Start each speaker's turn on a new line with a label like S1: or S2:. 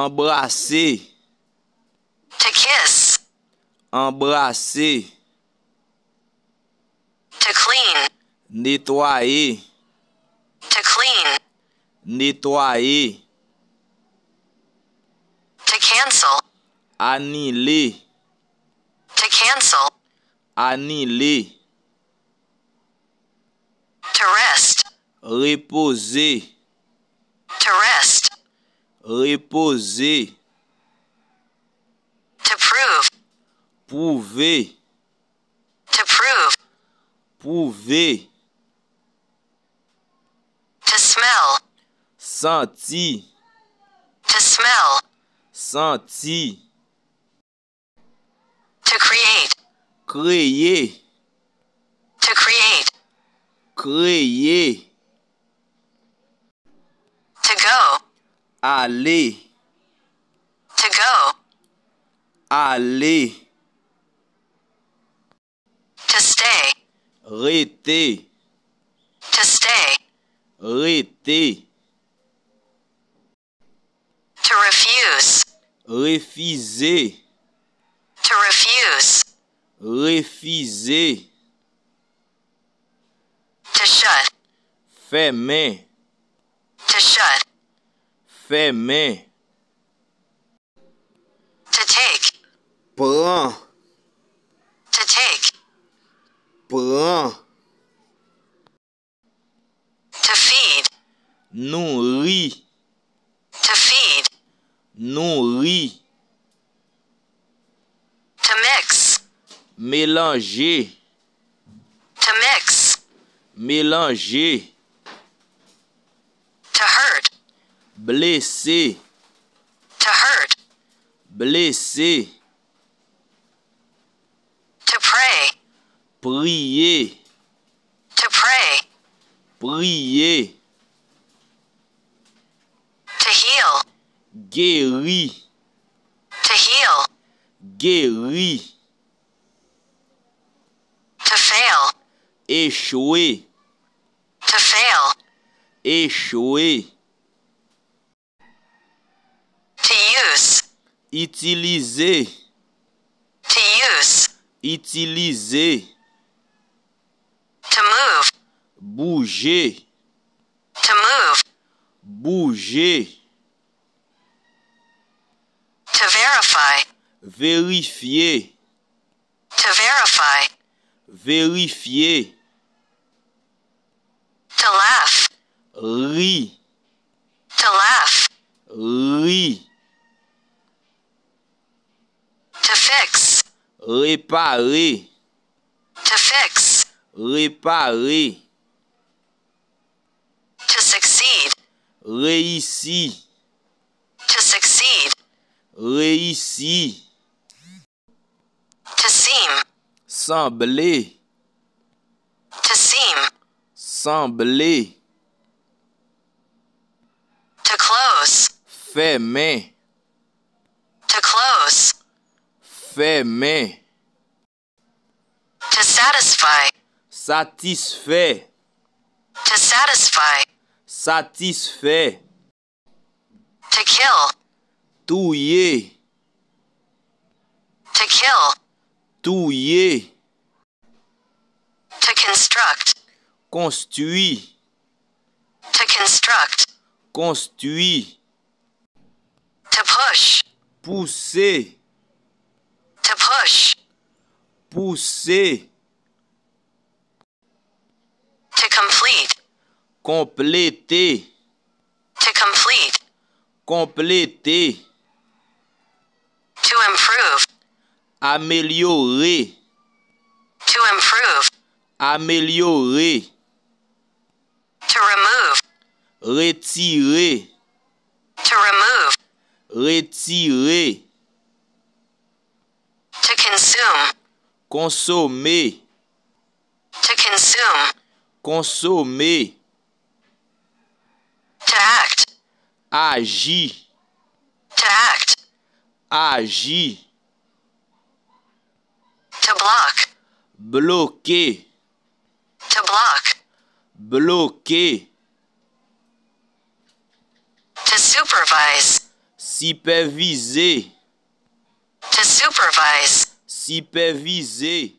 S1: embrasser,
S2: to kiss,
S1: embrasser,
S2: to clean,
S1: nettoyer,
S2: to clean,
S1: nettoyer,
S2: to cancel,
S1: annuler,
S2: to cancel,
S1: annuler,
S2: to rest,
S1: reposer,
S2: to rest,
S1: reposer,
S2: to prove,
S1: prouver,
S2: to prove,
S1: prouver,
S2: to smell,
S1: sentir,
S2: to smell,
S1: sentir,
S2: to create,
S1: créer,
S2: to create,
S1: créer,
S2: to go,
S1: aller,
S2: to go,
S1: aller,
S2: to stay,
S1: rester,
S2: to stay,
S1: rester,
S2: to refuse,
S1: refuser,
S2: to refuse,
S1: refuser,
S2: to shut,
S1: fermer,
S2: to shut,
S1: fermer,
S2: to take,
S1: prends,
S2: to take,
S1: prends,
S2: to feed,
S1: nourrir,
S2: to feed,
S1: nourrir,
S2: to mix,
S1: mélanger,
S2: to mix,
S1: mélanger,
S2: to hurt,
S1: blesser,
S2: to hurt,
S1: blesser,
S2: to pray,
S1: prier,
S2: to pray,
S1: prier,
S2: to heal,
S1: guérir,
S2: to heal,
S1: guérir,
S2: to fail,
S1: échouer,
S2: to fail,
S1: échouer,
S2: to use,
S1: utiliser,
S2: to use,
S1: utiliser,
S2: to move,
S1: bouger,
S2: to move,
S1: bouger,
S2: to verify,
S1: vérifier,
S2: to verify,
S1: vérifier,
S2: to laugh,
S1: rire,
S2: to laugh,
S1: rire,
S2: to fix,
S1: réparer,
S2: to fix,
S1: réparer,
S2: to succeed,
S1: réussir,
S2: to succeed,
S1: réussir,
S2: to seem,
S1: sembler,
S2: to seem,
S1: sembler,
S2: to close,
S1: fermer,
S2: to close,
S1: fermer,
S2: to satisfy,
S1: satisfait,
S2: to satisfy,
S1: satisfait,
S2: to kill,
S1: touiller,
S2: to kill,
S1: touiller,
S2: to construct,
S1: construire,
S2: to construct,
S1: construire,
S2: to push,
S1: pousser,
S2: to push,
S1: pousser,
S2: to complete,
S1: compléter,
S2: to complete,
S1: compléter,
S2: to improve,
S1: améliorer,
S2: to improve,
S1: améliorer,
S2: to remove,
S1: retirer,
S2: to remove,
S1: retirer,
S2: to consume,
S1: consommer,
S2: to consume,
S1: consommer,
S2: to act,
S1: agir,
S2: to act,
S1: agir,
S2: to block,
S1: bloquer,
S2: to block,
S1: bloquer,
S2: to supervise,
S1: superviser,
S2: To supervise.
S1: superviser,